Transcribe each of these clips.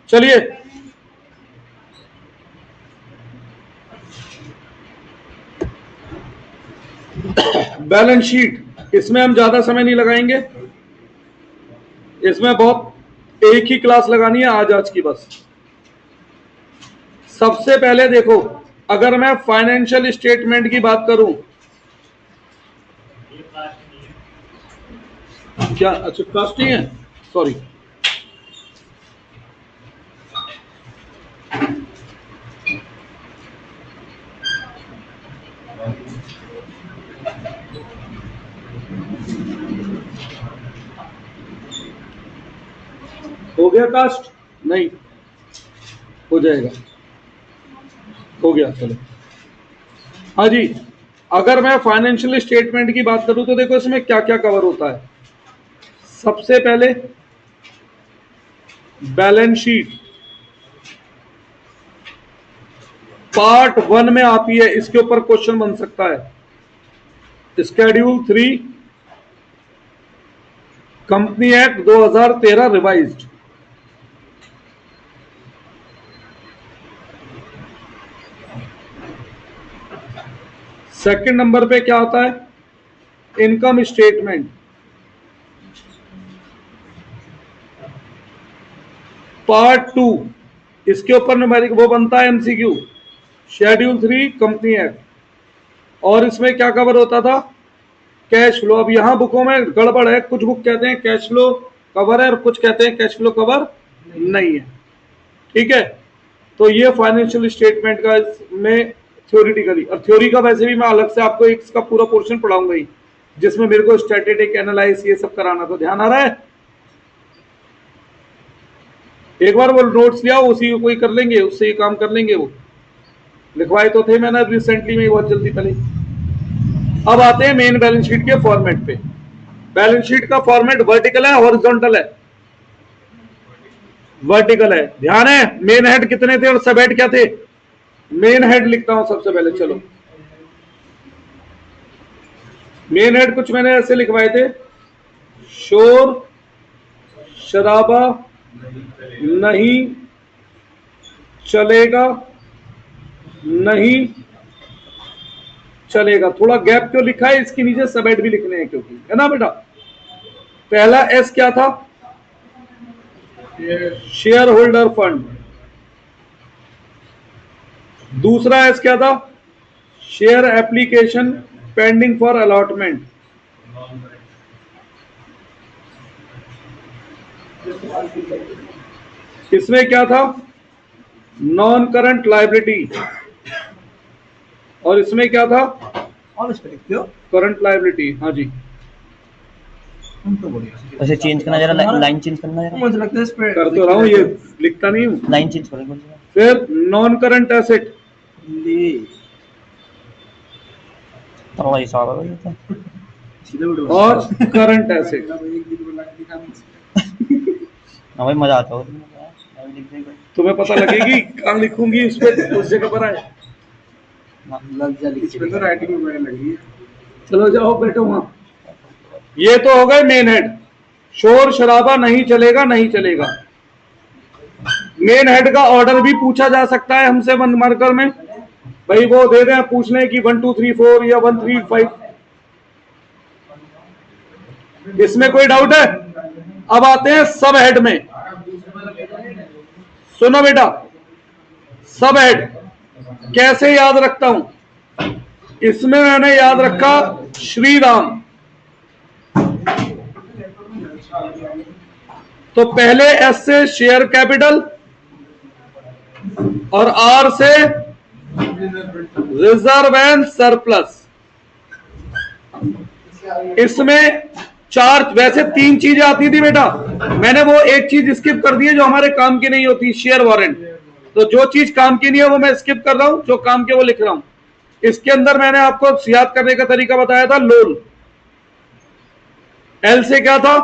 चलिए, balance sheet, इसमें हम ज्यादा समय नहीं लगाएंगे, इसमें बहुत एक ही क्लास लगानी है आज की बस। सबसे पहले देखो, अगर मैं फाइनेंशियल स्टेटमेंट की बात करूं, क्या अच्छा कास्टिंग है, सॉरी, हो गया कास्ट, नहीं हो जाएगा, हो गया, चलो। हाँ जी, अगर मैं फाइनेंशियल स्टेटमेंट की बात करूं तो देखो इसमें क्या क्या कवर होता है। सबसे पहले बैलेंस शीट पार्ट 1 में आती है, इसके ऊपर क्वेश्चन बन सकता है। Schedule 3 company act 2013 revised. Second number पे क्या आता है, इनकम स्टेटमेंट पार्ट 2, इसके ऊपर न्यूमेरिक वो बनता है एमसीक्यू, शेड्यूल 3 कंपनी एक्ट। और इसमें क्या कवर होता था, कैश फ्लो। अब यहां बुकों में गड़बड़ है, कुछ बुक कहते हैं कैश फ्लो कवर है और कुछ कहते हैं कैश फ्लो कवर नहीं है, ठीक है। तो ये फाइनेंशियल स्टेटमेंट का इसमें थ्योरिटिकली, और थ्योरी का वैसे भी मैं अलग से आपको इसका पूरा पोर्शन पढ़ाऊंगा ही, जिसमें मेरे को स्टैटिस्टिक एनालाइज ये सब कराना, तो ध्यान आ रहा है। एक बार वो नोट्स लिया, उसी को कोई कर लेंगे, उससे ये काम कर लेंगे। वो लिखवाए तो थे मैंने रिसेंटली में बहुत जल्दी पहले। अब आते हैं मेन बैलेंस शीट के फॉर्मेट पे। बैलेंस शीट का फॉर्मेट वर्टिकल है, हॉरिजॉन्टल है, वर्टिकल है। ध्यान है, मेन हेड कितने थे और सब हेड क्या थे। मेन हेड लिखता हूं सबसे पहले, चलो। मेन हेड कुछ मैंने ऐसे लिखवाए थे, शोर शराबा नहीं चलेगा, नहीं चलेगा। थोड़ा गैप क्यों लिखा है, इसके नीचे सब हेड भी लिखने हैं क्योंकि, है ना बेटा। पहला एस क्या था, शेयर होल्डर फंड। दूसरा एस क्या था, share application pending for allotment. इसमें क्या था, नॉन करंट लाइबिलिटी। और इसमें क्या था, करंट लाइबिलिटी। हाँ जी, वैसे चेंज करना जरा, लाइन चेंज करना जरा। मुझे लगता है इस पे कर तो रहा हूँ, ये लिखता नहीं हूँ। लाइन चेंज करो। फिर नॉन करंट एसेट, थोड़ा हिसाब है और करंट एसेट। ना भाई, मजा आता हो तुम्हें पता लगेगी कहाँ लिखूंगी, उस पर उस जगह पर आए। इस पे तो राइटिंग में लगी है। चलो जाओ बैठो वहां। ये तो हो गए मेन हेड, शोर शराबा नहीं चलेगा, नहीं चलेगा। मेन हेड का ऑर्डर भी पूछा जा सकता है हमसे वन मार्कर में, भाई वो दे दें पूछ लें कि 1 2 3 4 या 1 3 5। इसमें कोई डाउट है। अब आते हैं सब हेड में। सुनो बेटा, सब हेड कैसे याद रखता हूं, इसमें मैंने याद रखा श्री राम। तो पहले एस से शेयर कैपिटल और आर से रिजर्व एंड सरप्लस। इसमें चार, वैसे 3 चीजें आती थी बेटा, मैंने वो एक चीज स्किप कर दी है जो हमारे काम की नहीं होती, शेयर वारंट। तो जो चीज काम की नहीं है वो मैं स्किप कर रहा हूं, जो काम के वो लिख रहा हूं। इसके अंदर मैंने आपको याद करने का तरीका बताया था, लोन। एल से क्या था,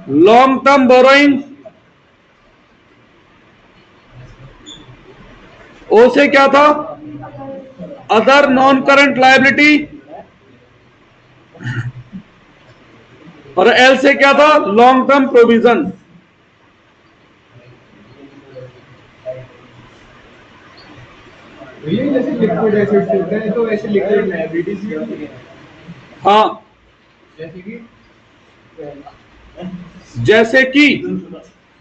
लॉन्ग टर्म बोरोइंग। ओ से क्या था, अदर नॉन करंट लायबिलिटी। और एल से क्या था, लॉन्ग टर्म प्रोविजन। ये जैसे लिक्विड एसिड्स होते हैं तो ऐसे लिक्विड लायबिलिटीज भी होती हैं। हाँ, जैसे कि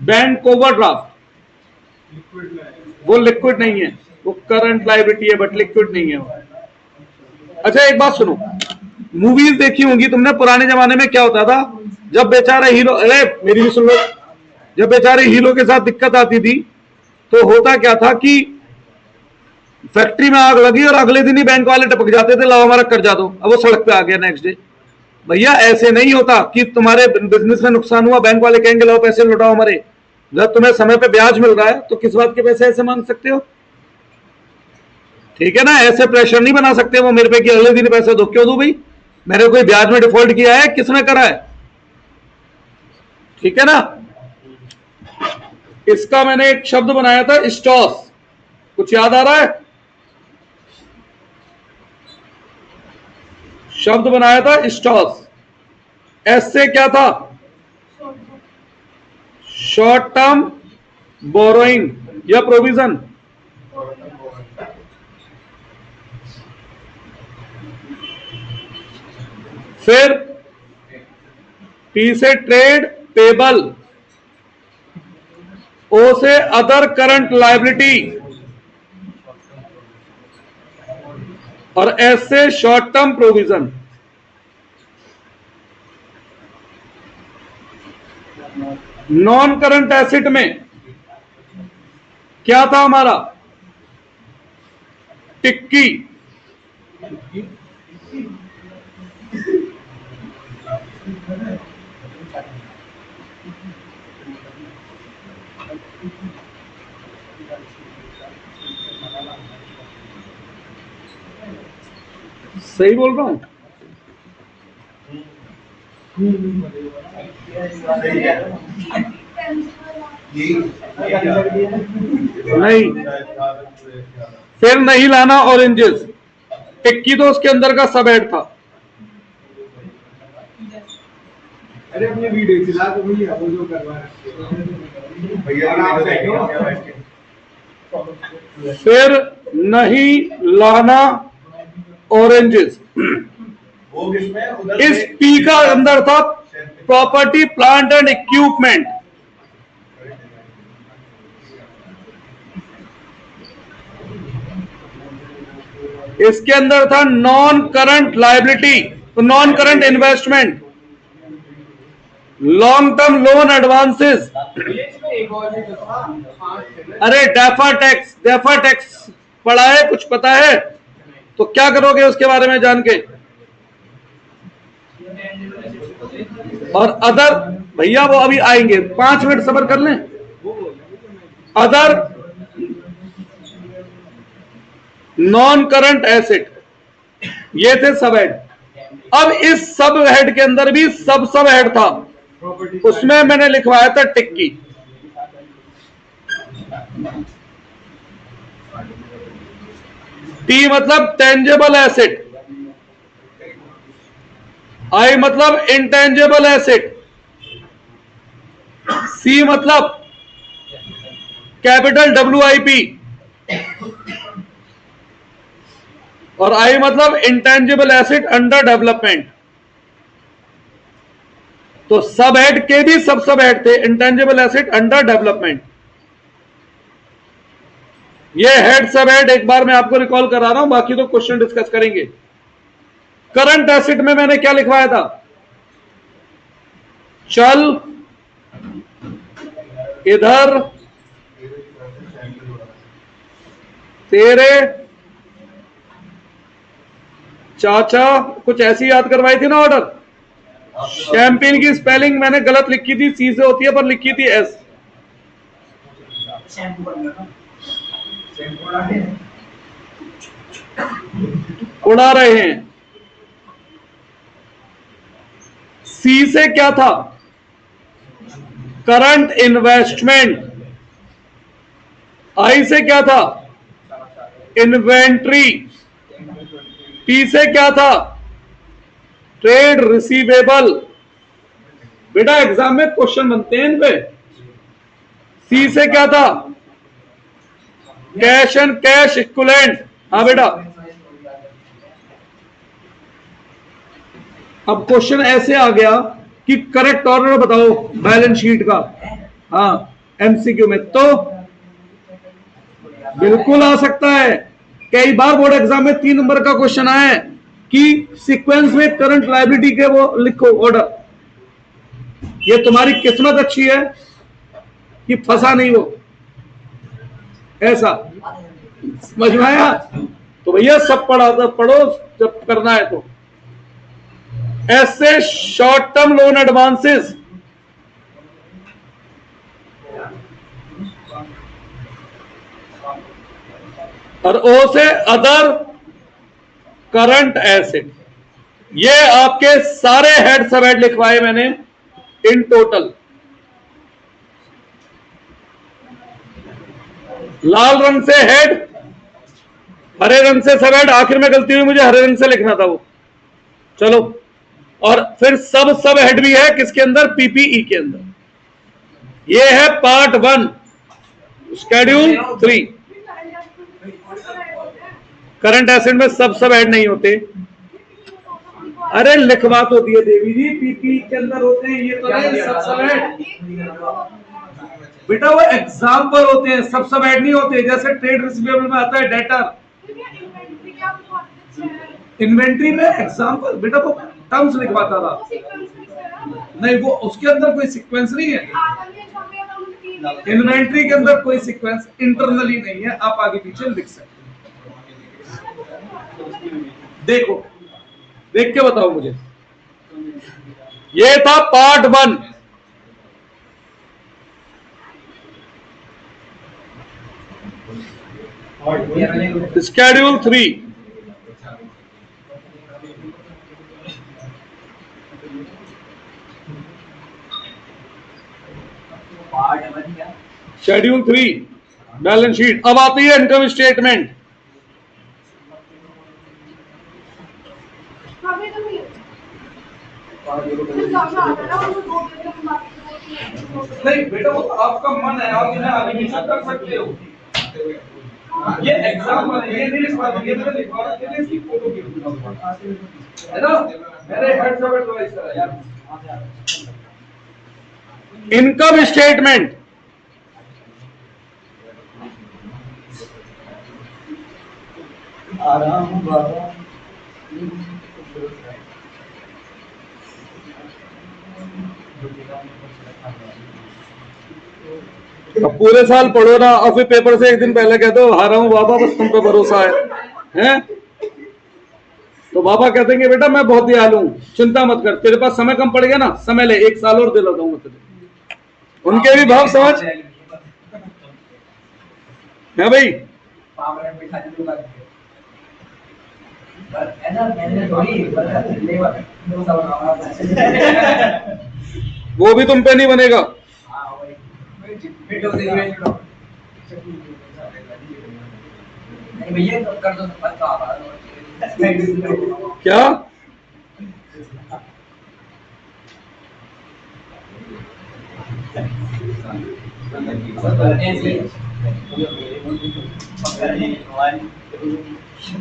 बैंक ओवरड्राफ्ट, वो लिक्विड नहीं है, वो करंट लायबिलिटी है बट लिक्विड नहीं है वो। अच्छा एक बात सुनो, मूवीज देखी होंगी तुमने, पुराने जमाने में क्या होता था, जब बेचारे हीरो, अरे मेरी भी सुन लो, जब बेचारे हीरो के साथ दिक्कत आती थी तो होता क्या था कि फैक्ट्री में आग लगी और अगले दिन ही बैंक वाले टपक जाते थे, लाओ हमारा कर्जा दो, अब वो सड़क पे आ गया नेक्स्ट डे। भैया ऐसे नहीं होता कि तुम्हारे बिजनेस में नुकसान हुआ बैंक वाले कहेंगे लाओ पैसे लौटाओ हमारे, जब तुम्हें समय पे ब्याज मिल रहा है तो किस बात के पैसे ऐसे मांग सकते हो? ठीक है ना, ऐसे प्रेशर नहीं बना सकते वो मेरे पे कि अगले दिन पैसे दो, क्यों दो भाई, मेरे कोई ब्याज में डिफॉल्ट किया है, किसने करा है? ठीक है ना। इसका मैंने एक शब्द बनाया था स्टॉस, कुछ याद आ रहा है? शब्द बनाया था स्टॉस, एस से क्या था? शॉर्ट टर्म बोरोइंग या प्रोविजन। फिर टी से ट्रेड पेबल, ओ से अदर करंट लायबिलिटी और एस से short term provision. Non current asset में क्या था हमारा? टिक्की, सही बोल रहा हूं? नहीं, फिर नहीं लाना ऑरेंजेस, टिक्की तो उसके अंदर का सब ऐड था। अरे अपने वीडियो चला तो भैया वो जो करवा रहे हैं। फिर नहीं लाना ऑरेंजेस, इस पी का अंदर था प्रॉपर्टी प्लांट एंड इक्विपमेंट, इसके अंदर था नॉन करंट लायबिलिटी, तो non current investment, long term loan advances. अरे डेफा टैक्स पढ़ा है, कुछ पता है तो क्या करोगे उसके बारे में जान के? और अदर, भैया वो अभी आएंगे, 5 मिनट सब्र कर लें। अदर नॉन करंट एसेट, ये थे सब हेड। अब इस सब हेड के अंदर भी सब हेड था, उसमें मैंने लिखवाया था टिक्की। टी मतलब टेंजेबल एसेट, आई मतलब इंटेंजेबल एसेट, सी मतलब कैपिटल WIP और आई मतलब इंटेंजेबल एसेट अंडर डेवलपमेंट। तो सब हेड के भी सब हेड थे, इंटेंजेबल एसेट अंडर डेवलपमेंट। ये हेड सब हेड एक बार मैं आपको रिकॉल करा रहा हूं, बाकी तो क्वेश्चन डिस्कस करेंगे। करंट एसेट में मैंने क्या लिखवाया था? चल इधर तेरे चाचा, कुछ ऐसी याद करवाई थी ना ऑर्डर। शैंपेन की स्पेलिंग मैंने गलत लिखी थी, सी से होती है पर लिखी थी एस। उड़ा रहे हैं। सी से क्या था? Current investment. आई से क्या था? इन्वेंट्री। टी से क्या था? Trade receivable. बेटा एग्जाम में क्वेश्चन बनते हैं इन पे। सी से क्या था? Cash and cash equivalent. हाँ बेटा, अब क्वेश्चन ऐसे आ गया कि करेक्ट ऑर्डर बताओ बैलेंस शीट का। हाँ, एमसीक्यू में तो बिल्कुल आ सकता है। कई बार बोर्ड एग्जाम में 3 नंबर का क्वेश्चन आया है कि सीक्वेंस में करंट लायबिलिटी के वो लिखो ऑर्डर। ये तुम्हारी किस्मत अच्छी है कि फंसा नहीं वो, ऐसा समझ में आया? तो भैया सब पढ़ो जब करना है तो। ऐसे शॉर्ट टर्म लोन एडवांसेस, और ओ से अदर करंट एसेट। ये आपके सारे हेड सब हेड लिखवाए मैंने इन टोटल। लाल रंग से हेड, हरे रंग से सब हेड। आखिर में गलती हुई, मुझे हरे रंग से लिखना था वो। चलो, और फिर सब हेड भी है किसके अंदर? पीपीई के अंदर। ये है पार्ट 1 शेड्यूल 3। करंट एसेट में सब हेड नहीं होते। अरे लिखवा तो दिए देवी जी, पीपीई के अंदर होते हैं। ये तो नहीं सब हेड बेटा, वो एग्जाम्पल होते हैं, सब हेड नहीं होते। जैसे ट्रेड रिसीवेबल में आता है डेटर, इन्वेंट्री में एग्जाम्पल बेटा वो टर्म्स लिखवाता था। नहीं, वो उसके अंदर कोई सीक्वेंस नहीं है। इन्वेंट्री के अंदर कोई सीक्वेंस इंटरनली नहीं है, आप आगे पीछे लिख सकते। देखो, देख के बताओ मुझे। ये था part 1। Schedule 3। Schedule 3 balance sheet. अब आती है इनकम स्टेटमेंट। नहीं बेटा, वो तो आपका मन है, आप इन्हें आगे पीछे कर सकते हो। ये एग्जाम है, ये नहीं लिखवा दूंगी, मैं लिखवा दूंगा, इसकी फोटो है ना। मेरे हेड सब एडवाइस करा यार। इनकम स्टेटमेंट, आराम बाबा। अब पूरे साल पढ़ो ना, और फिर पेपर से एक दिन पहले कह दो हारा हूं बाबा, बस तुम पे भरोसा है? तो बाबा कहते हैं बेटा मैं बहुत दयालु हूं, चिंता मत कर, तेरे पास समय कम पड़ गया ना, समय ले, 1 साल और दिला दूंगा तुझे। उनके भी भाव समझ है भाई। वो भी तुम पे नहीं बनेगा। क्या?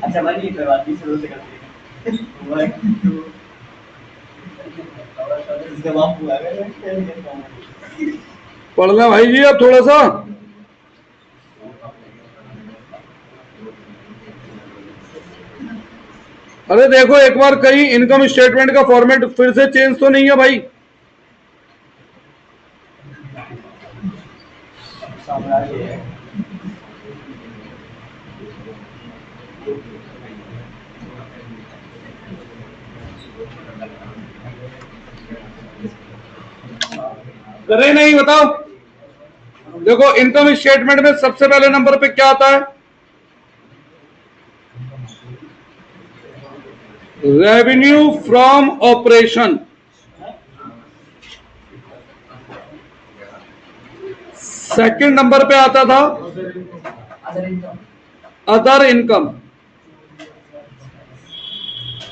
अच्छा भाई, ये करवा दी शुरू से करते हैं। पढ़ना भाई जी अब थोड़ा सा। अरे देखो एक बार, कहीं इनकम स्टेटमेंट का फॉर्मेट फिर से चेंज तो नहीं है भाई? करे नहीं बताओ। देखो इनकम स्टेटमेंट में सबसे पहले नंबर पे क्या आता है? Revenue from operation. Second number पे आता था अदर इनकम।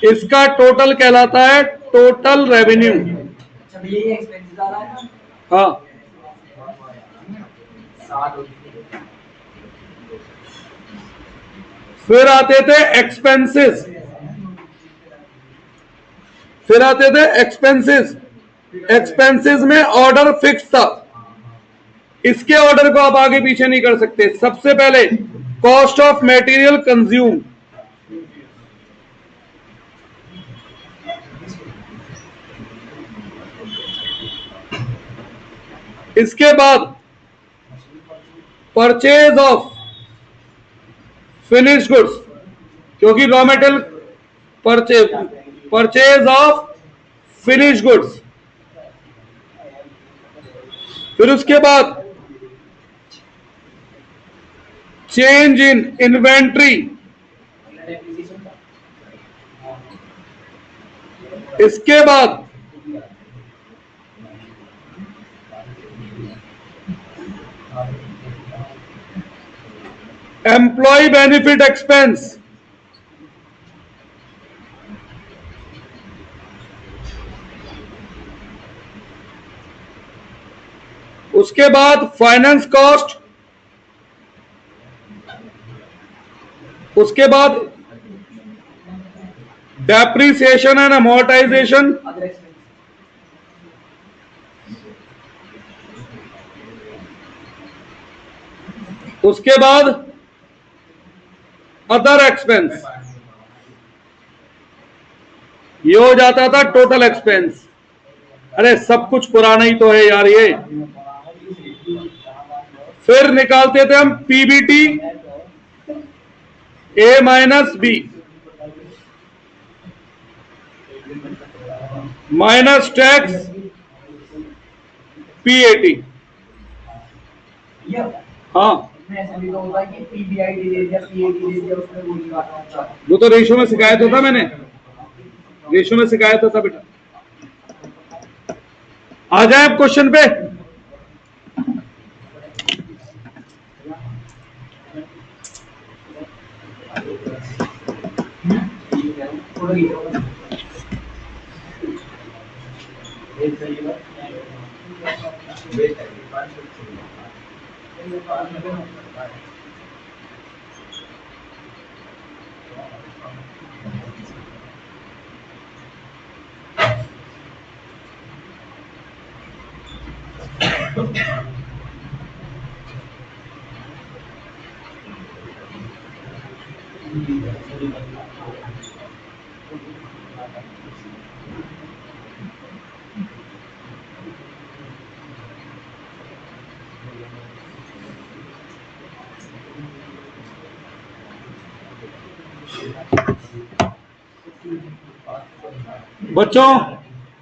इसका टोटल कहलाता है टोटल रेवेन्यू। हाँ, फिर आते थे एक्सपेंसेस, फिर आते थे एक्सपेंसेस। एक्सपेंसेस में ऑर्डर फिक्स था, इसके ऑर्डर को आप आगे पीछे नहीं कर सकते। सबसे पहले कॉस्ट ऑफ मटेरियल कंज्यूम, इसके बाद परचेज ऑफ फिनिश गुड्स, क्योंकि raw material purchase of finish goods. फिर उसके बाद चेंज इन इन्वेंट्री, इसके बाद एम्प्लॉय बेनिफिट एक्सपेंस, उसके बाद फाइनेंस कॉस्ट, उसके बाद डेप्रिसिएशन एंड अमोर्टाइजेशन, उसके बाद अदर एक्सपेंस। ये हो जाता था टोटल एक्सपेंस। अरे सब कुछ पुराना ही तो है यार ये। फिर निकालते थे हम PBT A minus B minus tax PAT. हाँ, वो तो रेशो में सिखाया तो था मैंने, रेशो में सिखाया तो था बेटा। आ जाए अब क्वेश्चन पे। बच्चों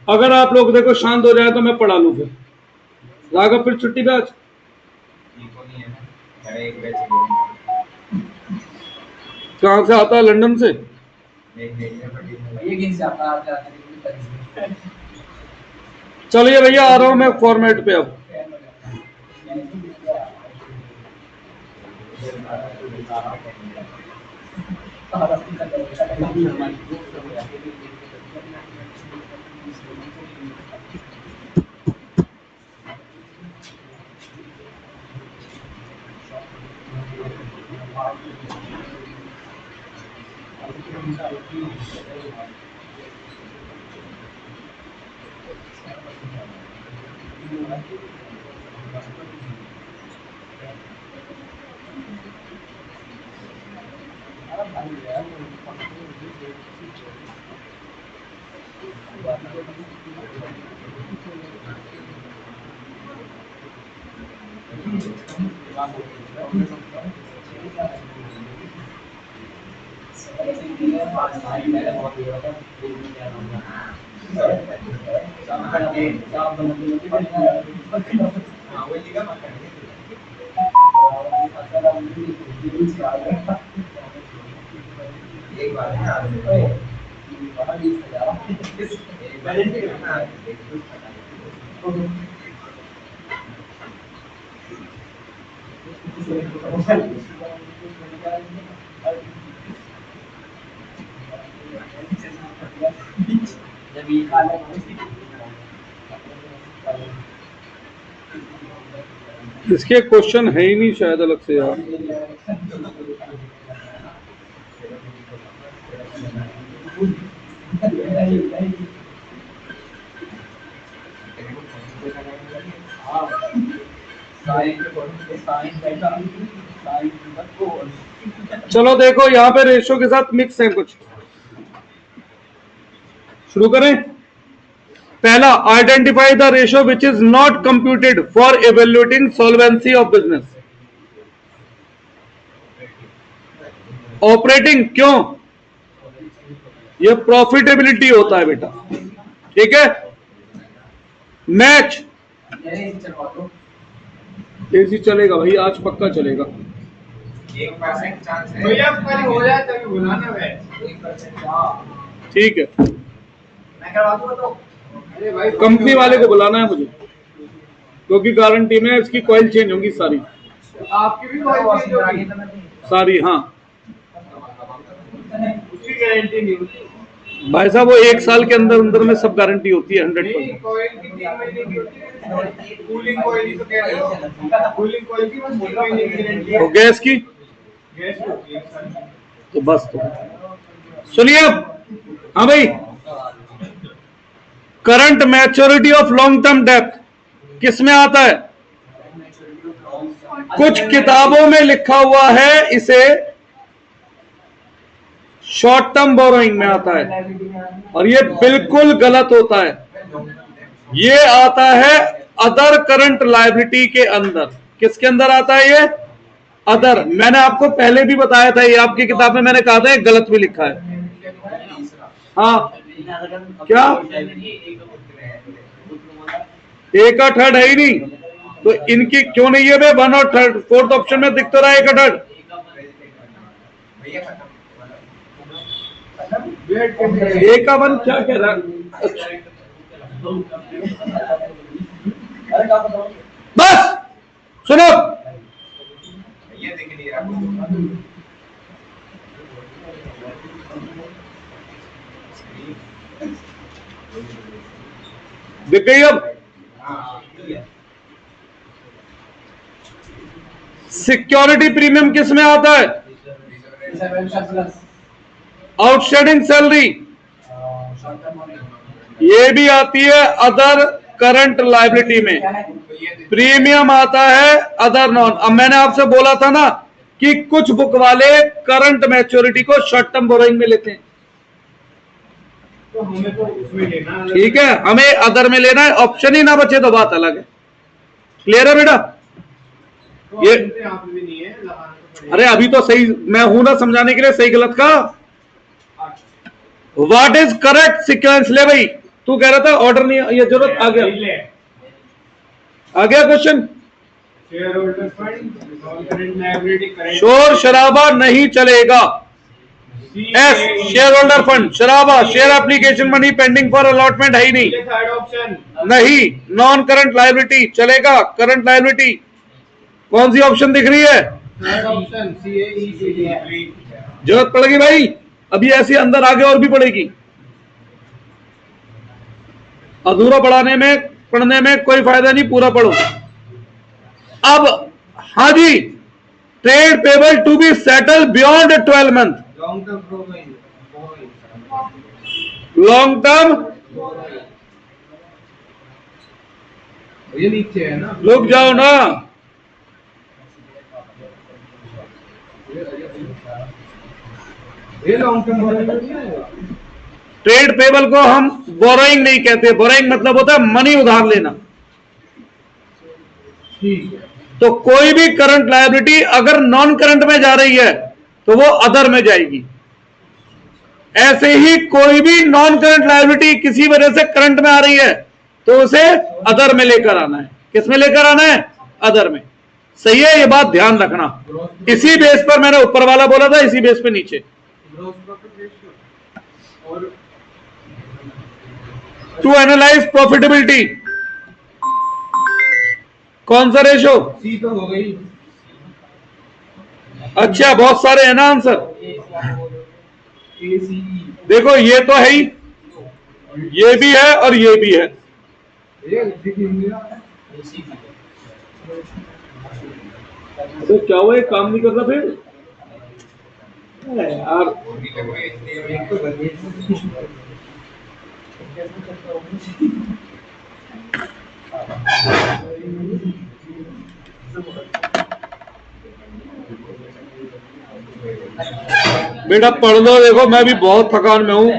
अगर आप लोग देखो शांत हो जाए तो मैं पढ़ा लूं। फिर राघव फिर छुट्टी पे आज। कहां से आता है? लंदन से। चलिए भैया आ रहा हूं मैं फॉर्मेट पे अब। इसके क्वेश्चन है ही नहीं शायद अलग से यार। चलो देखो यहाँ पे रेशो के साथ मिक्स है कुछ। शुरू करें। पहला, identify the ratio which is not computed for evaluating solvency of business. Operating, क्यों? ये प्रॉफिटेबिलिटी होता है बेटा, ठीक है। मैच, एसी चलेगा भाई, आज पक्का चलेगा। 1% चांस है भैया, कल हो जाए तभी बुलाना है। 1% ठीक है, मैं करवा दूंगा तो। अरे भाई कंपनी वाले को बुलाना है मुझे, क्योंकि गारंटी में इसकी कॉइल चेंज होगी सारी। आपकी भी कॉइल चेंज होगी सारी, हाँ। उसकी गारंटी नहीं होती भाई साहब, वो 1 साल के अंदर अंदर में सब गारंटी होती है 100%। कॉइल की 3 महीने की होती है, कूलिंग कॉइल ही तो कह रहे हो। कूलिंग कॉइल की बस 3 महीने की गारंटी तो है। गैस की गैस की होती है 1 साल की। तो बस, तो सुनिए अब। हाँ भाई, current maturity of long term depth किस में आता है? कुछ किताबों में लिखा हुआ है इसे शॉर्ट टर्म बोरोइंग में आता है, और ये बिल्कुल गलत होता है। ये आता है अदर करंट लायबिलिटी के अंदर। किसके अंदर आता है ये? अदर। मैंने आपको पहले भी बताया था, ये आपकी किताब में मैंने कहा था, ये गलत भी लिखा है। हाँ, क्या? एक का थर्ड है ही नहीं, तो इनकी क्यों नहीं है? भाई 1 और 3, 4th ऑप्शन में दिख तो रहा है 1 का 3rd। एक का 1 क्या कह रहा है? बस सुनो, ये दिख नहीं रहा। दिख गई अब? सिक्योरिटी प्रीमियम किस में आता है? आउटस्टैंडिंग सैलरी, ये भी आती है अदर करंट लायबिलिटी में। प्रीमियम आता है अदर नॉन। अब मैंने आपसे बोला था ना कि कुछ बुक वाले करंट मैच्योरिटी को शॉर्ट टर्म बोरोइंग में लेते हैं, तो हमें तो उसमें लेना है। ठीक है, हमें अदर में लेना है। ऑप्शन ही ना बचे तो बात अलग है। क्लियर है बेटा? तो ये आप भी नहीं है, लगाना तो पड़ेगा। अरे अभी तो सही मैं हूं ना समझाने के लिए, सही गलत का। What is correct sequence? ले भाई, तू कह रहा था ऑर्डर नहीं, ये जरूरत आ गया, आ गया question. Share holder fund, non current liability, current शोर शराबा नहीं चलेगा। एस, शेयर होल्डर फंड, शराबा, share application money pending for allotment है ही नहीं। थर्ड ऑप्शन नहीं, नॉन करंट लायबिलिटी चलेगा। करंट लायबिलिटी कौन सी ऑप्शन दिख रही है? Third option CAECD। जरूरत पड़ेगी भाई, अभी ऐसी अंदर आगे और भी पड़ेगी। अधूरा पढ़ने में कोई फायदा नहीं, पूरा पढ़ो। अब हाँ जी, trade payable to be settle beyond 12 month. Long term provide, long term, ये नीचे है ना। रुक जाओ ना, ये long term provide. Trade payable को हम बोरोइंग नहीं कहते। बोरोइंग मतलब होता है मनी उधार लेना। ठीक है, तो कोई भी करंट लायबिलिटी अगर नॉन करंट में जा रही है तो वो अदर में जाएगी। ऐसे ही कोई भी नॉन करंट लायबिलिटी किसी वजह से करंट में आ रही है तो उसे अदर में लेकर आना है। किस में लेकर आना है? अदर में। सही है, ये बात ध्यान रखना। इसी बेस पर मैंने ऊपर वाला बोला था, इसी बेस पे नीचे। ग्रॉस प्रॉफिट रेशियो और टू एनालाइज प्रॉफिटेबिलिटी कौन सा रेशो? सी तो हो गई। अच्छा, बहुत सारे है ना आंसर। ACE देखो ये तो है ही, ये भी है और ये भी है। ये दिख इंडिया तो क्या हुआ, ये काम नहीं कर रहा फिर? यार एक तो बेटा पढ़ लो, देखो मैं भी बहुत थकान में हूं।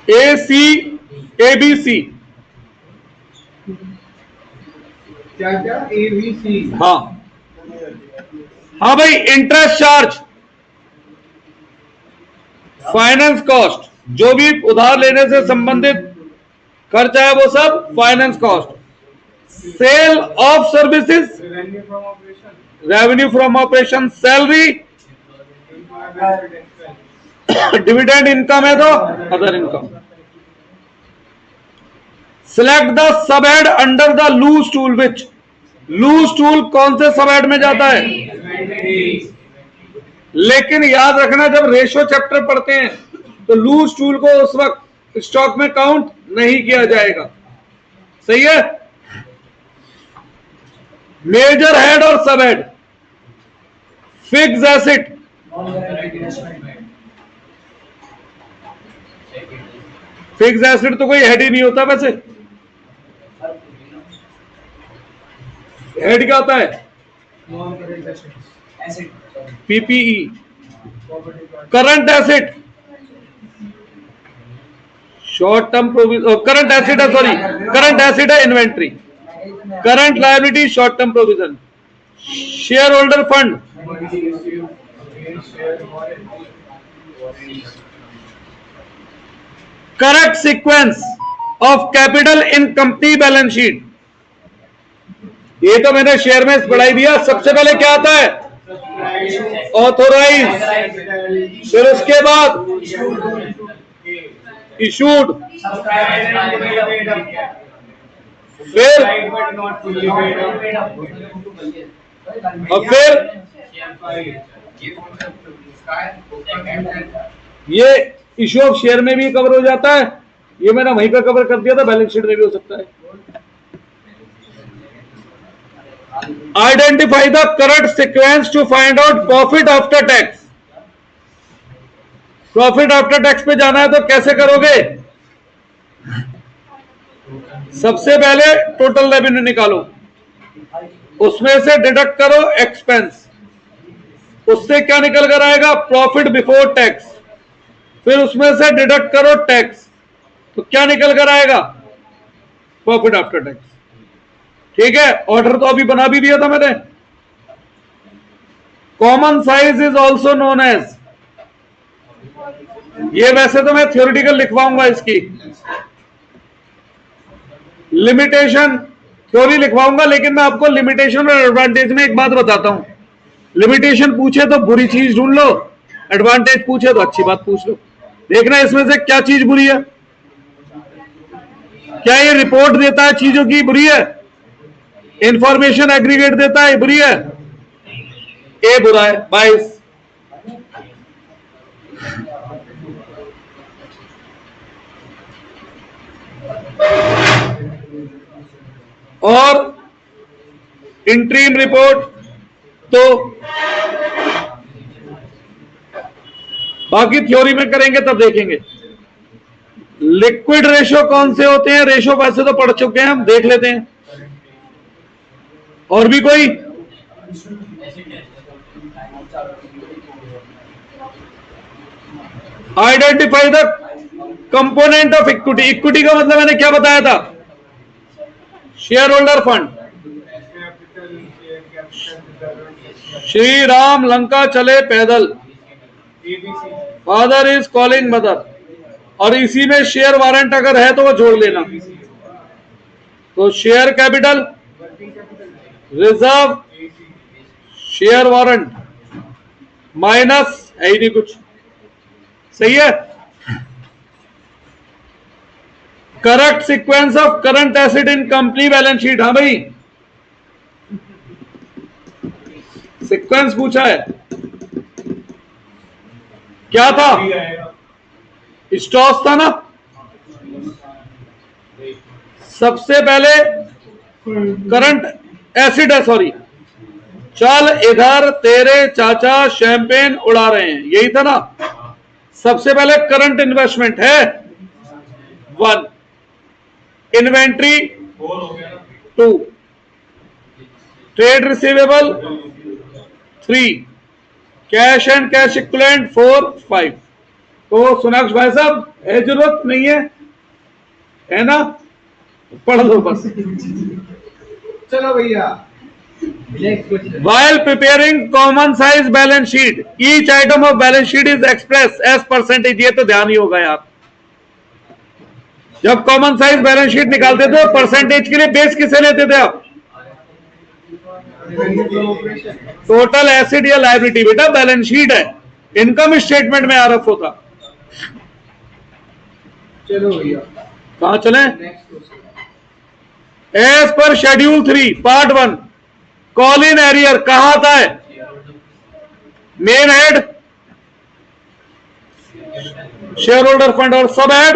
ABC क्या क्या ABC? हाँ हाँ भाई, इंटरेस्ट चार्ज, फाइनेंस कॉस्ट, जो भी उधार लेने से संबंधित खर्चा है वो सब finance cost. Sale of services, Revenue from operation. Revenue from operation, salary, Employment expense. Dividend income है तो other income. Select the sub head under the loose tool, which loose tool कौन से सब हेड में जाता है? Inventory. लेकिन याद रखना, जब रेशो चैप्टर पढ़ते हैं तो लूज टूल को उस वक्त स्टॉक में काउंट नहीं किया जाएगा। सही है। मेजर हेड और sub head, fix asset, fix asset तो कोई हेड ही नहीं होता वैसे। हेड क्या होता है? Non-current assets. PPE. Property plant. Current asset, short term provision, current asset है, सॉरी करंट एसेट है inventory. Current liability, short term provision. Share holder fund, Money received against share warranty. Correct sequence of capital in company balance sheet. ये तो मैंने share में पढ़ाई दिया। सबसे पहले क्या आता है? ऑथोराइज, फिर उसके बाद इशूड, फिर और फिर ये इशू ऑफ शेयर में भी कवर हो जाता है। ये मैंने वहीं पर कवर कर दिया था, बैलेंस शीट में भी हो सकता है। Identify the correct sequence to find out profit after tax. Profit after tax पे जाना है तो कैसे करोगे? सबसे पहले टोटल रेवेन्यू निकालो, उसमें से डिडक्ट करो एक्सपेंस, उससे क्या निकल कर आएगा? Profit before tax. फिर उसमें से डिडक्ट करो टैक्स, तो क्या निकल कर आएगा? Profit after tax. ठीक है, ऑर्डर तो अभी बना भी दिया था मैंने। Common size is also known as, ये वैसे तो मैं थ्योरेटिकल लिखवाऊंगा, इसकी लिमिटेशन थ्योरी लिखवाऊंगा, लेकिन मैं आपको लिमिटेशन और एडवांटेज में एक बात बताता हूं। लिमिटेशन पूछे तो बुरी चीज ढूंढ लो, एडवांटेज पूछे तो अच्छी बात पूछ लो। देखना इसमें से क्या चीज बुरी है। क्या ये रिपोर्ट देता है चीजों की? बुरी है। इंफॉर्मेशन एग्रीगेट देता है? बुरी है। ए बुरा है। 22 और इंट्रीम रिपोर्ट तो बाकी थ्योरी में करेंगे तब देखेंगे। लिक्विड रेशो कौन से होते हैं? रेशो वैसे तो पढ़ चुके हैं हम, देख लेते हैं। और भी कोई? Identify the component of equity. Equity का मतलब मैंने क्या बताया था? Share holder fund. Shri Ram Lanka चले पैदल, फादर इज कॉलिंग मदर। और इसी में शेयर वारंट अगर है तो वो जोड़ लेना। तो share capital, reserve, share warrant minus है ही नहीं कुछ। सही है। Correct sequence of current asset in company balance sheet. हाँ भाई, सीक्वेंस पूछा है। क्या था? स्टॉक था ना। सबसे पहले करंट एसिड है, सॉरी चल इधर तेरे चाचा शैंपेन उड़ा रहे हैं, यही था ना। सबसे पहले करंट इन्वेस्टमेंट है 1, inventory 2, trade receivable 3, cash and cash equivalent 4, 5। तो सोनाक्षी भाई साहब है, जरूरत नहीं है ना, पढ़ लो बस। चलो भैया next question. While preparing common size balance sheet, each item of balance sheet is expressed as percentage। ये तो ध्यान ही होगा यार, जब कॉमन साइज बैलेंस शीट निकालते थे परसेंटेज के लिए बेस किसे लेते थे आप? टोटल एसेट या लायबिलिटी। बेटा बैलेंस शीट है, इनकम स्टेटमेंट में आरएफ होता। चलो भैया कहां चले? Next question. As per schedule 3 part 1, call in arrear कहां आता है? Main head, share holder fund और sub head.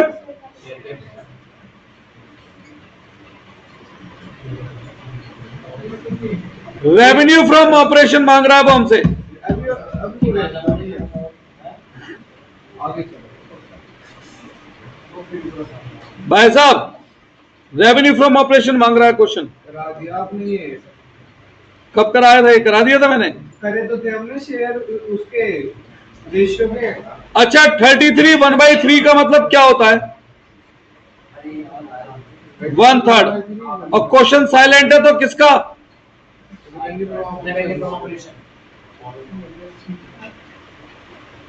Revenue from operation मांग रहा है वो हमसे। अभी आगे चलो भाई साहब रेवेन्यू फ्रॉम ऑपरेशन मांग रहा है क्वेश्चन। करा दिया आपने ये, कब कराया था? ये करा दिया था मैंने। करे तो थे हमने शेयर उसके रेशियो में। अच्छा 33 1/3 का मतलब क्या होता है? 1/3। और क्वेश्चन साइलेंट है तो किसका?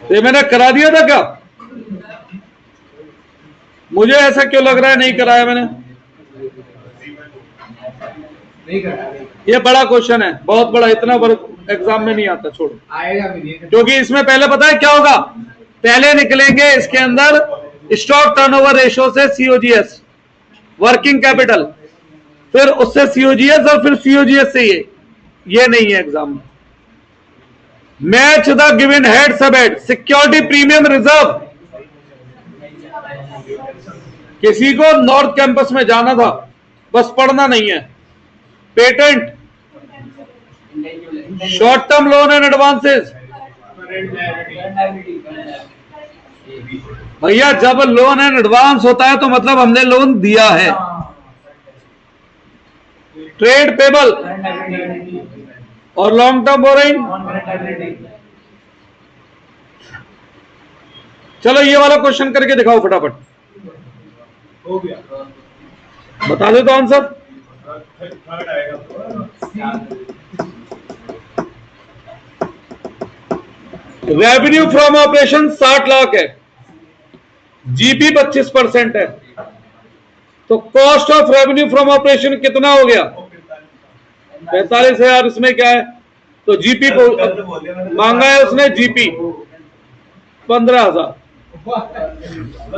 ये मैंने करा दिया था क्या? मुझे ऐसा क्यों लग रहा है नहीं कराया मैंने। नहीं करा, ये बड़ा क्वेश्चन है, बहुत बड़ा, इतना बड़ा एग्जाम में नहीं आता, छोड़ो। आएगा भी नहीं। क्योंकि इसमें पहले पता है क्या होगा? पहले निकलेंगे इसके अंदर स्टॉक टर्नओवर रेशियो से सीओजीएस, वर्किंग कैपिटल, फिर उससे सीओजीएस और फिर सीओजीएस से ये नहीं है एग्जाम में। मैच द गिवन हेड सब हेड, सिक्योरिटी प्रीमियम रिजर्व। किसी को नॉर्थ कैंपस में जाना था, बस पढ़ना नहीं है। Patent, short term loan and advances. भैया जब लोन एंड एडवांस होता है तो मतलब हमने लोन दिया है। ट्रेड पेबल और लॉन्ग टर्म बोरिंग। चलो ये वाला क्वेश्चन करके दिखाओ फटाफट। हो गया। बता दो तो answer. Revenue from operation 60 lakh है, जीपी 25% है, तो cost of revenue from operation कितना हो गया? 45,000। इसमें क्या है? तो जीपी को मांगा है उसने, जीपी 15,000।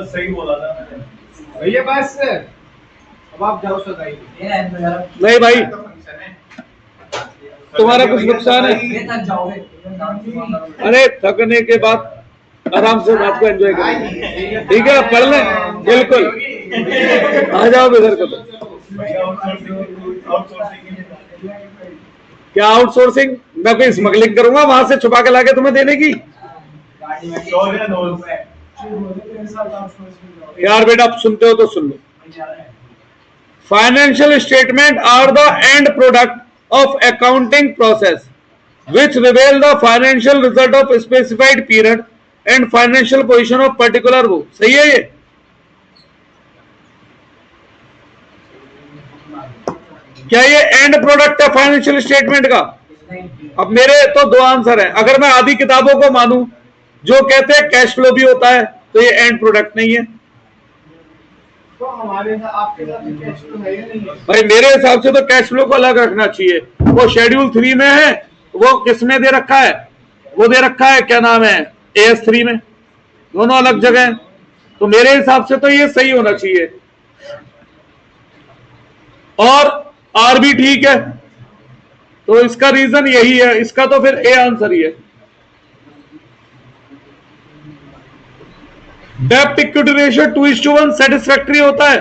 सही बोला था भैया। बस अब आप जाओ सदाई। नहीं भाई तुम्हारा कुछ नुकसान है? अरे थकने के बाद आराम से रात को एंजॉय करें, ठीक है? पढ़ लें बिल्कुल। आ जाओ इधर को। तो क्या आउटसोर्सिंग? मैं कोई स्मगलिंग करूंगा वहां से छुपा के लाके तुम्हें देने की? यार बेटा आप सुनते हो तो सुन लो। Financial statement are the end product of accounting process which reveal the financial result of specified period and financial position of particular वो। सही है ये? क्या ये एंड प्रोडक्ट है फाइनेंशियल स्टेटमेंट का? अब मेरे तो दो आंसर है। अगर मैं आधी किताबों को मानूं जो कहते हैं कैश फ्लो भी होता है, तो ये एंड प्रोडक्ट नहीं है। तो हमारे साथ आपके साथ कैश फ्लो है या नहीं है? भाई मेरे हिसाब से तो कैश फ्लो को अलग रखना चाहिए। वो शेड्यूल 3 में है, वो किसमें दे रखा है? वो दे रखा है क्या नाम है, AS3 में। दोनों अलग जगह हैं, तो मेरे हिसाब से तो ये सही होना चाहिए। और आर भी ठीक है, तो इसका रीजन यही है। इसका तो फिर ए आंसर ही है। डेब्ट इक्विटी रेशियो 2:1 सेटिस्फैक्टरी होता है।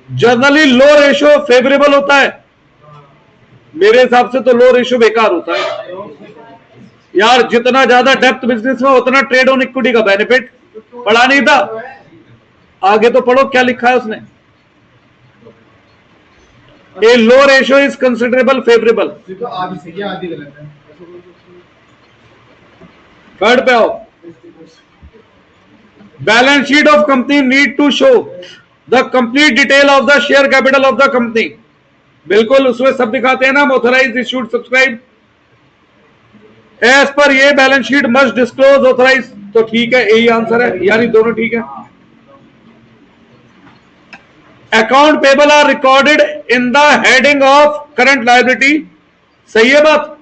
जनरली लो रेशियो फेवरेबल होता है। मेरे हिसाब से तो लो रेशियो बेकार होता है यार। जितना ज्यादा डेप्थ बिजनेस में उतना ट्रेड ऑन इक्विटी का बेनिफिट। पढ़ा नहीं था? आगे तो पढ़ो क्या लिखा है उसने। ए लो रेशियो इज कंसिडरेबल फेवरेबल। तो आधी सही है आधी गलत है। थर्ड पे आओ। Balance sheet of company need to show the complete detail of the share capital of the company. बिल्कुल उसमें सब दिखाते हैं ना, authorise issued subscribe as per ये balance sheet must disclose authorise. तो ठीक है, यही आंसर है, यानी दोनों ठीक है। Account payable are recorded in the heading of current liability. सही है बात?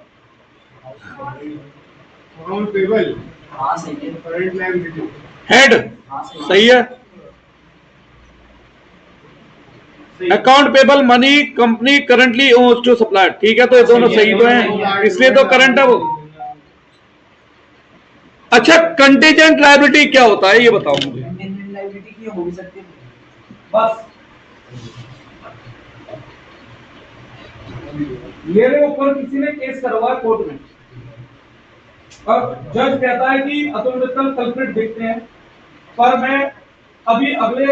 अकाउंट पेबल हाँ सही है। करंट लायबिलिटी हेड सही है। Account payable money company currently owns to supplier. ठीक है, तो ये दोनों सही तो हैं, इसलिए तो करंट है वो। अच्छा, कंटीजेंट लायबिलिटी क्या होता है ये बताओ मुझे। कंटीजेंट लायबिलिटी की हो भी सकती है बस। मेरे ऊपर किसी ने केस करवा कोर्ट में, अब जज कहता है कि अतुल मित्तल कल्प्रिट दिखते हैं, पर मैं अभी अगले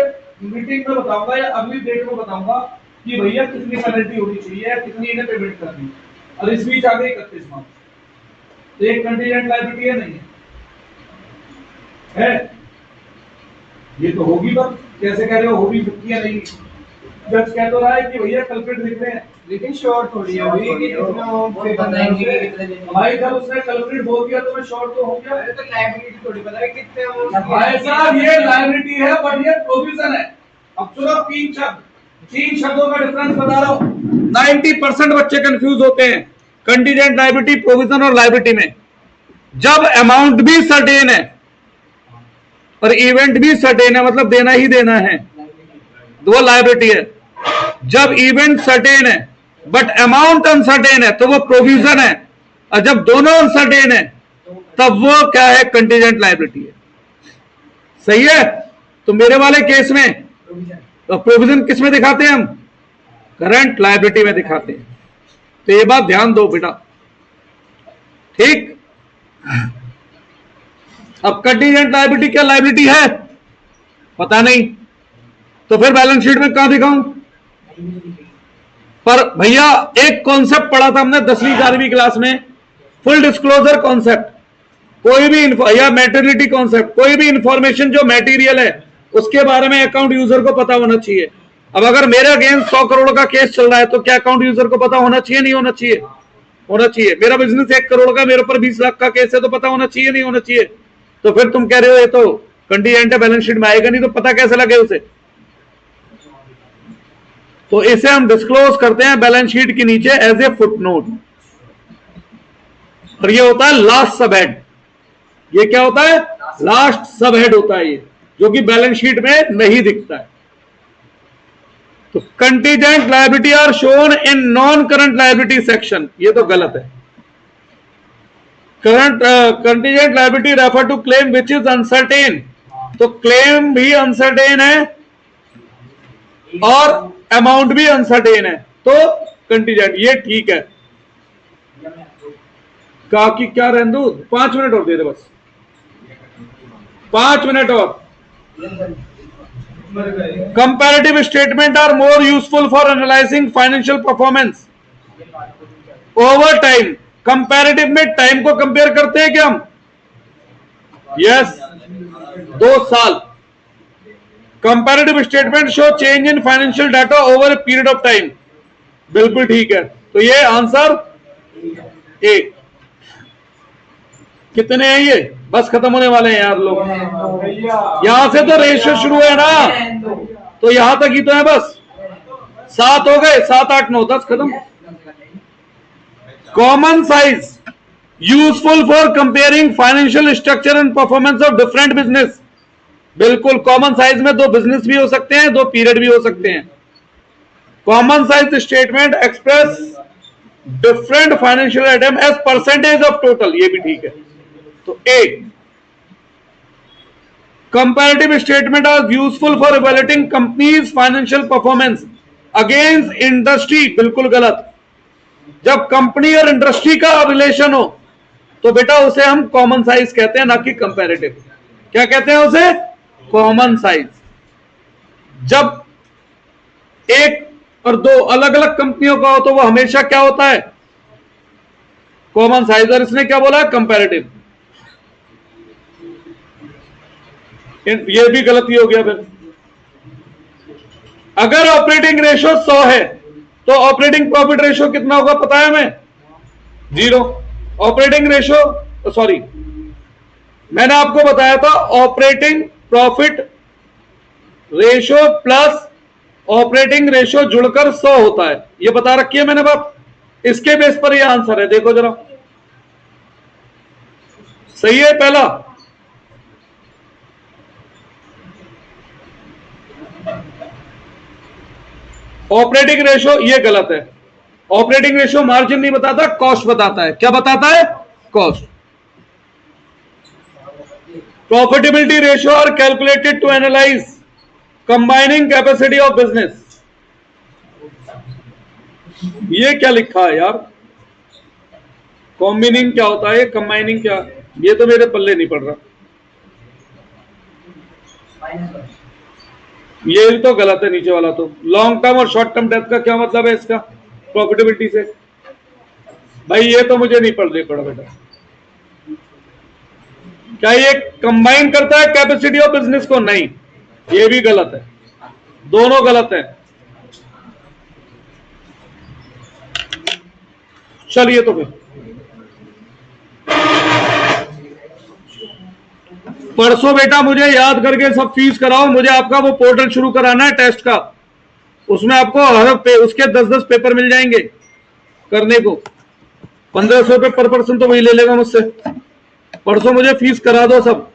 मीटिंग में बताऊंगा या अगली डेट में बताऊंगा कि भैया कितनी पेनल्टी होनी चाहिए, कितनी इन्हें पेमेंट करनी, और इस बीच आ गई 31 मार्च। तो एक कंटीजेंट लायबिलिटी है नहीं है? ये तो होगी, पर कैसे कह रहे हो होगी सकती है नहीं? जज कह तो रहा है कि भैया कल्प्रिट दिख रहे हैं, लेकिन शॉर्ट थोड़ी है अभी कि कितना बताएंगे कि कितने दिन भाई जब उसने कल्प्रिट बोल दिया तो मैं शॉर्ट तो हो गया। अरे तो लायबिलिटी थोड़ी पता है कितने भाई साहब ये लायबिलिटी है बट ये प्रोविजन है। अब चलो तीन शब्दों का डिफरेंस बता रहा हूं। 90% बच्चे कंफ्यूज होते हैं कंटीजेंट लायबिलिटी, प्रोविजन और लायबिलिटी में। जब अमाउंट भी सर्टेन है और इवेंट भी सर्टेन है, मतलब देना ही देना है, वो लायबिलिटी है। जब इवेंट सर्टेन है बट अमाउंट अनसर्टेन है तो वो प्रोविजन है, और जब दोनों अनसर्टेन है तब वो क्या है? कंटीजेंट लायबिलिटी है। सही है? तो मेरे वाले केस में तो प्रोविजन किस में दिखाते हैं हम? करंट लायबिलिटी में दिखाते हैं। तो ये बात ध्यान दो बेटा, ठीक? अब कंटीजेंट लायबिलिटी क्या लायबिलिटी है पता नहीं, तो फिर बैलेंस शीट में कहां दिखाऊं? पर भैया एक कॉन्सेप्ट पढ़ा था हमने 10वीं 11वीं क्लास में, फुल डिस्क्लोजर कॉन्सेप्ट। कोई भी या मैटरनिटी कॉन्सेप्ट, कोई भी इंफॉर्मेशन जो मटेरियल है उसके बारे में अकाउंट यूजर को पता होना चाहिए। अब अगर मेरे अगेंस्ट 100 करोड़ का केस चल रहा है तो क्या अकाउंट यूजर को पता होना चाहिए नहीं होना चाहिए? होना चाहिए। मेरा बिजनेस 1 करोड़ का, मेरे ऊपर 20 लाख का केस है तो पता होना चाहिए नहीं होना चाहिए? तो फिर तुम कह रहे हो ये तो कंटीजेंट है, बैलेंस शीट में आएगा नहीं, तो पता कैसे लगे उसे? तो इसे हम डिस्क्लोज करते हैं बैलेंस शीट के नीचे एज ए फुटनोट, और ये होता है लास्ट सब हेड। ये क्या होता है? लास्ट सब हेड होता है ये, जो कि बैलेंस शीट में नहीं दिखता है। तो contingent liability are shown in non current liability section, ये तो गलत है। Contingent liability refer to claim which is uncertain, तो क्लेम भी अनसर्टेन है और अमाउंट भी अनसर्टेन है, तो कंटीजेंट। ये ठीक है। का कि क्या रहने 5 मिनट और दे दे, बस 5 मिनट और। Comparative statement are more useful for analysing financial performance over time. Comparative में टाइम को कंपेयर करते हैं क्या हम? यस, 2 साल। Comparative statement show change in financial data over a period of time, बिल्कुल ठीक है। तो ये आंसर ए। कितने हैं ये? बस खत्म होने वाले हैं यार लोग। यहां से तो रेशियो शुरू है ना, तो यहां तक ही तो है बस। 7 हो गए, 7 8 9 10 खत्म। Common size useful for comparing financial structure and performance of different business. बिल्कुल, कॉमन साइज में 2 बिजनेस भी हो सकते हैं, 2 पीरियड भी हो सकते हैं। Common size statement express different financial item as percentage of total, ये भी ठीक है। तो A. Comparative statement are useful for evaluating companies financial performance against industry, बिल्कुल गलत। जब कंपनी और इंडस्ट्री का रिलेशन हो तो बेटा उसे हम कॉमन साइज कहते हैं, ना कि कंपैरेटिव। क्या कहते हैं उसे? Common size. जब एक और दो अलग अलग कंपनियों का हो तो वो हमेशा क्या होता है? Common size. और इसने क्या बोला? कंपैरेटिव। ये भी गलती हो गया। फिर अगर ऑपरेटिंग रेशो 100 है तो ऑपरेटिंग प्रॉफिट रेशो कितना होगा पता है हमें? 0। ऑपरेटिंग रेशो, सॉरी, मैंने आपको बताया था operating profit ratio plus operating ratio जुड़कर 100 होता है। ये बता रखी है मैंने बात। इसके बेस पर ये आंसर है, देखो जरा। सही है पहला? ऑपरेटिंग रेशो ये गलत है। ऑपरेटिंग रेशो मार्जिन नहीं बताता, कॉस्ट बताता है। क्या बताता है? Cost. Profitability ratio are calculated to analyse combining capacity of business. ये क्या लिखा है यार? कॉम्बिनिंग क्या होता है? कंबाइनिंग क्या? ये तो मेरे पल्ले नहीं पड़ रहा। ये तो गलत है नीचे वाला तो। लॉन्ग टर्म और शॉर्ट टर्म डेप्थ का क्या मतलब है इसका प्रॉफिटेबिलिटी से? भाई ये तो मुझे नहीं पढ़ बेटा। क्या ये कंबाइन करता है कैपेसिटी ऑफ बिजनेस को? नहीं, ये भी गलत है। दोनों गलत है। चलिए तो फिर परसों बेटा मुझे याद करके सब फीस कराओ। मुझे आपका वो पोर्टल शुरू कराना है टेस्ट का। उसमें आपको उसके 10-10 पेपर मिल जाएंगे करने को। 1500 रुपये पर पर्सन तो वही ले लेगा मुझसे। परसों मुझे फीस करा दो सब।